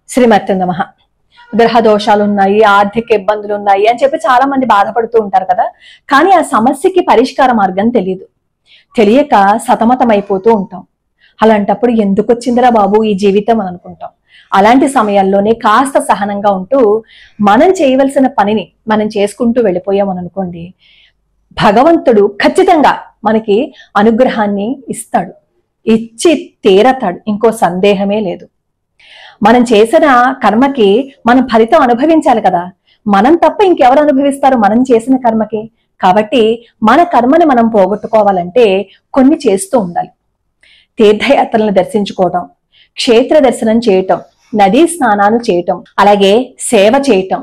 శ్రీమతి నమః. గ్రహ దోషాలు ఉన్నాయి, ఆర్థిక ఇబ్బందులు ఉన్నాయి అని చెప్పి చాలా మంది బాధపడుతూ ఉంటారు కదా. కానీ ఆ సమస్యకి పరిష్కార మార్గం తెలియక సతమతం అయిపోతూ ఉంటాం. అలాంటప్పుడు ఎందుకు వచ్చిందిరా బాబు ఈ జీవితం అని అనుకుంటాం. అలాంటి సమయాల్లోనే కాస్త సహనంగా ఉంటూ మనం చేయవలసిన పనిని మనం చేసుకుంటూ వెళ్ళిపోయామని అనుకోండి, భగవంతుడు ఖచ్చితంగా మనకి అనుగ్రహాన్ని ఇస్తాడు, ఇచ్చి తీరతాడు. ఇంకో సందేహమే లేదు. మనం చేసిన కర్మకి మనం ఫలితం అనుభవించాలి కదా. మనం తప్ప ఇంకెవరు అనుభవిస్తారు మనం చేసిన కర్మకి? కాబట్టి మన కర్మని మనం పోగొట్టుకోవాలంటే కొన్ని చేస్తూ ఉండాలి. తీర్థయాత్రలను దర్శించుకోవటం, క్షేత్ర దర్శనం చేయటం, నదీ స్నానాలు చేయటం, అలాగే సేవ చేయటం,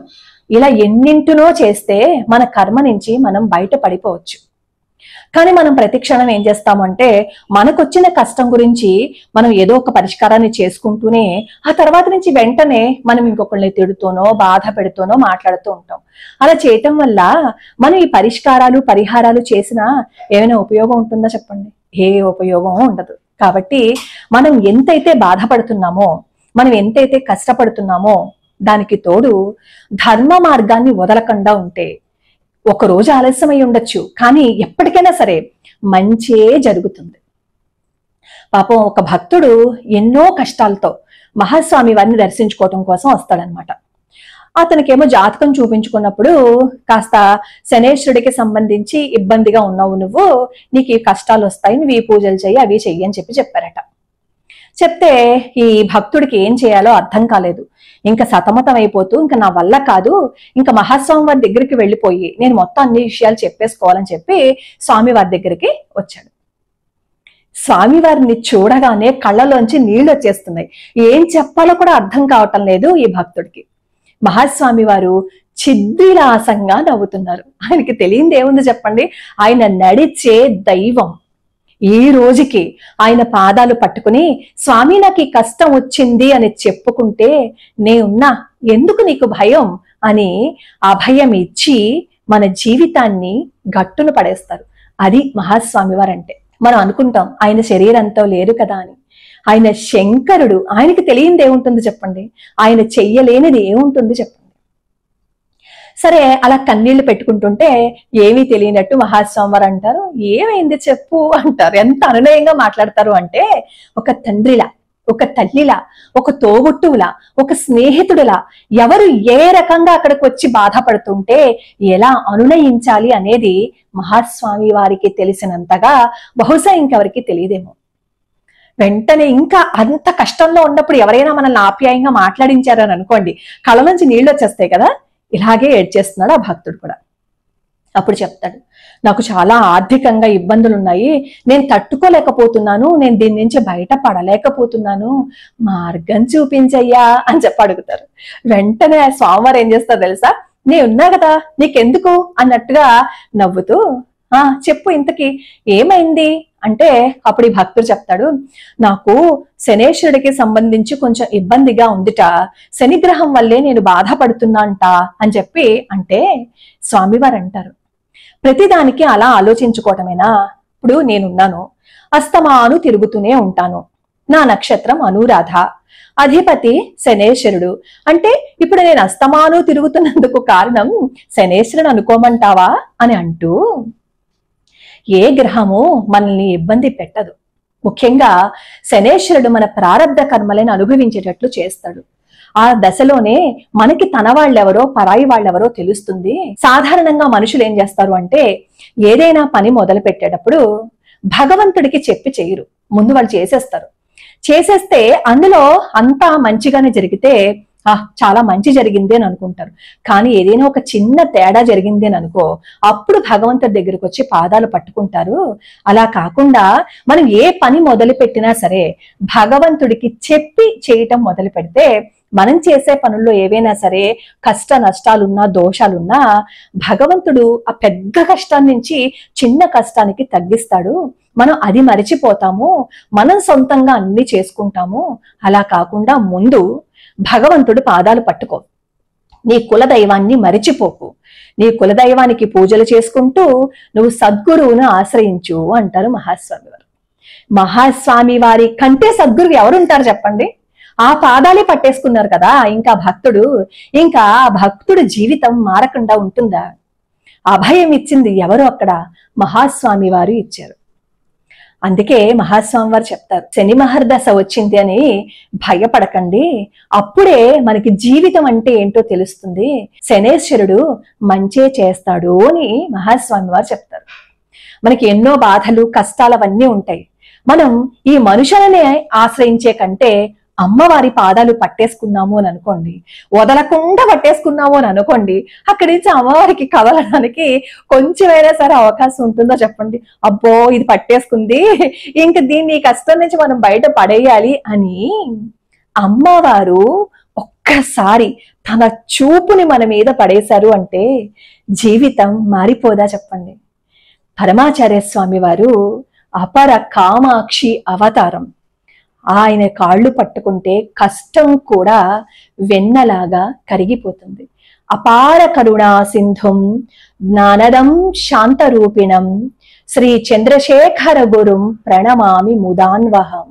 ఇలా ఎన్నింటినో చేస్తే మన కర్మ నుంచి మనం బయట పడిపోవచ్చు. కానీ మనం ప్రతి క్షణం ఏం చేస్తామంటే మనకొచ్చిన కష్టం గురించి మనం ఏదో ఒక పరిష్కారాన్ని చేసుకుంటూనే ఆ తర్వాత నుంచి వెంటనే మనం ఇంకొకళ్ళని తిడుతూనో బాధ పెడుతూనో మాట్లాడుతూ ఉంటాం. అలా చేయటం వల్ల మనం ఈ పరిహారాలు చేసినా ఏమైనా ఉపయోగం ఉంటుందా చెప్పండి? ఏ ఉపయోగం ఉండదు. కాబట్టి మనం ఎంతైతే బాధపడుతున్నామో, మనం ఎంతైతే కష్టపడుతున్నామో, దానికి తోడు ధర్మ మార్గాన్ని వదలకుండా ఉంటే ఒక రోజు ఆలస్యమై ఉండొచ్చు, కానీ ఎప్పటికైనా సరే మంచే జరుగుతుంది. పాపం ఒక భక్తుడు ఎన్నో కష్టాలతో మహాస్వామి వారిని దర్శించుకోవటం కోసం వస్తాడనమాట. అతనికేమో జాతకం చూపించుకున్నప్పుడు కాస్త శనేశ్వరుడికి సంబంధించి ఇబ్బందిగా ఉన్నావు నువ్వు, నీకు ఈ కష్టాలు వస్తాయి, నువ్వు ఈ పూజలు చెయ్యి, అవి చెయ్యి అని చెప్పారట. చెప్తే ఈ భక్తుడికి ఏం చేయాలో అర్థం కాలేదు. ఇంకా సతమతం అయిపోతూ ఇంకా నా వల్ల కాదు, ఇంకా మహాస్వామి వారి దగ్గరికి వెళ్ళిపోయి నేను మొత్తం అన్ని విషయాలు చెప్పేసుకోవాలని చెప్పి స్వామి వారి దగ్గరికి వచ్చాడు. స్వామివారిని చూడగానే కళ్ళలోంచి నీళ్లు వచ్చేస్తున్నాయి. ఏం చెప్పాలో కూడా అర్థం కావటం లేదు ఈ భక్తుడికి. మహాస్వామి వారు చిద్విలాసంగా నవ్వుతున్నారు. ఆయనకి తెలియంది ఏముంది చెప్పండి? ఆయన నడిచే దైవం. ఈ రోజుకి ఆయన పాదాలు పట్టుకుని స్వామి నాకు ఈ కష్టం వచ్చింది అని చెప్పుకుంటే నేనున్నా, ఎందుకు నీకు భయం అని అభయం ఇచ్చి మన జీవితాన్ని గట్టును పడేస్తారు. అది మహాస్వామి వారంటే. మనం అనుకుంటాం ఆయన శరీరంతో లేరు కదా అని. ఆయన శంకరుడు, ఆయనకి తెలియంది ఏముంటుంది చెప్పండి? ఆయన చెయ్యలేనిది ఏముంటుంది చెప్పండి? సరే, అలా కన్నీళ్లు పెట్టుకుంటుంటే ఏమీ తెలియనట్టు మహాస్వామి వారు అంటారు, ఏమైంది చెప్పు అంటారు. ఎంత అనునయంగా మాట్లాడతారు అంటే, ఒక తండ్రిలా, ఒక తల్లిలా, ఒక తోబుట్టువులా, ఒక స్నేహితుడిలా ఎవరు ఏ రకంగా అక్కడికి వచ్చి బాధపడుతుంటే ఎలా అనునయించాలి అనేది మహాస్వామి వారికి తెలిసినంతగా బహుశా ఇంకెవరికి తెలియదేమో. వెంటనే ఇంకా అంత కష్టంలో ఉన్నప్పుడు ఎవరైనా మనల్ని ఆప్యాయంగా మాట్లాడించారని అనుకోండి, కళ్ళ నుంచి నీళ్ళు వచ్చేస్తాయి కదా. ఇలాగే ఏడ్చేస్తున్నాడు ఆ భక్తుడు కూడా. అప్పుడు చెప్తాడు, నాకు చాలా ఆర్థికంగా ఇబ్బందులు ఉన్నాయి, నేను తట్టుకోలేకపోతున్నాను, నేను దీని నుంచి బయట పడలేకపోతున్నాను, మార్గం చూపించయ్యా అని చెప్పి అడుగుతారు. వెంటనే ఆ స్వామివారు ఏం చేస్తారు తెలుసా? నేను ఉన్నా కదా, నీకెందుకు అన్నట్టుగా నవ్వుతూ చెప్పు ఇంతకీ ఏమైంది అంటే, అప్పుడు ఈ భక్తుడు చెప్తాడు, నాకు శనేశ్వరుడికి సంబంధించి కొంచెం ఇబ్బందిగా ఉందిట, శనిగ్రహం వల్లే నేను బాధపడుతున్నాంట అని చెప్పి అంటే స్వామివారు అంటారు, ప్రతిదానికి అలా ఆలోచించుకోవటమేనా? ఇప్పుడు నేనున్నాను, అస్తమాను తిరుగుతూనే ఉంటాను, నా నక్షత్రం అనురాధ, అధిపతి శనేశ్వరుడు, అంటే ఇప్పుడు నేను అస్తమాను తిరుగుతున్నందుకు కారణం శనేశ్వరుడు అనుకోమంటావా అని అంటూ ఏ గ్రహము మనల్ని ఇబ్బంది పెట్టదు. ముఖ్యంగా శనేశ్వరుడు మన ప్రారబ్ధ కర్మలను అనుభవించేటట్లు చేస్తాడు. ఆ దశలోనే మనకి తన వాళ్ళెవరో పరాయి వాళ్ళెవరో తెలుస్తుంది. సాధారణంగా మనుషులు ఏం చేస్తారు అంటే, ఏదైనా పని మొదలు పెట్టేటప్పుడు భగవంతుడికి చెప్పి చేయరు, ముందు వాళ్ళు చేసేస్తే అందులో అంతా మంచిగానే జరిగితే చాలా మంచి జరిగింది అని అనుకుంటారు. కానీ ఏదైనా ఒక చిన్న తేడా జరిగింది అని అనుకో, అప్పుడు భగవంతుడి దగ్గరికి వచ్చి పాదాలు పట్టుకుంటారు. అలా కాకుండా మనం ఏ పని మొదలు పెట్టినా సరే భగవంతుడికి చెప్పి చేయటం మొదలు పెడితే, మనం చేసే పనుల్లో ఏవైనా సరే కష్ట నష్టాలున్నా దోషాలున్నా భగవంతుడు ఆ పెద్ద కష్టాన్ని నుంచి చిన్న కష్టానికి తగ్గిస్తాడు. మనం అది మరిచిపోతాము, మనం సొంతంగా అన్ని చేసుకుంటాము. అలా కాకుండా ముందు భగవంతుడు పాదాలు పట్టుకో, నీ కులదైవాన్ని మరిచిపోకు, నీ కులదైవానికి పూజలు చేసుకుంటూ నువ్వు సద్గురువును ఆశ్రయించు అంటారు మహాస్వామి వారు. మహాస్వామి వారి కంటే సద్గురువు ఎవరుంటారు చెప్పండి? ఆ పాదాలే పట్టేసుకున్నారు కదా ఇంకా భక్తుడు జీవితం మారకుండా ఉంటుందా? అభయం ఇచ్చింది ఎవరు అక్కడ? మహాస్వామి వారు ఇచ్చారు. అందుకే మహాస్వామి వారు చెప్తారు, శని మహర్దశ వచ్చింది అని భయపడకండి, అప్పుడే మనకి జీవితం అంటే ఏంటో తెలుస్తుంది, శనేశ్వరుడు మంచే చేస్తాడు అని మహాస్వామి వారు చెప్తారు. మనకి ఎన్నో బాధలు కష్టాలు అవన్నీ ఉంటాయి. మనం ఈ మనుషులనే ఆశ్రయించే కంటే అమ్మవారి పాదాలు పట్టేసుకున్నాము అని అనుకోండి, వదలకుండా పట్టేసుకున్నాము అని అనుకోండి, అక్కడి నుంచి అమ్మవారికి కదలడానికి కొంచెమైనా సరే అవకాశం ఉంటుందో చెప్పండి? అబ్బో ఇది పట్టేసుకుంది, ఇంక దీన్ని కష్టం నుంచి మనం బయట పడేయాలి అని అమ్మవారు ఒక్కసారి తన చూపుని మన మీద పడేశారు అంటే జీవితం మారిపోదా చెప్పండి? పరమాచార్య స్వామి వారు అపర కామాక్షి అవతారం. ఆయన కాళ్ళు పట్టుకుంటే కష్టం కూడా వెన్నలాగా కరిగిపోతుంది. అపార కరుణా సింధుం జ్ఞానదం శాంతరూపిణం శ్రీ చంద్రశేఖర గురుం ప్రణమామి ముదాన్వహం.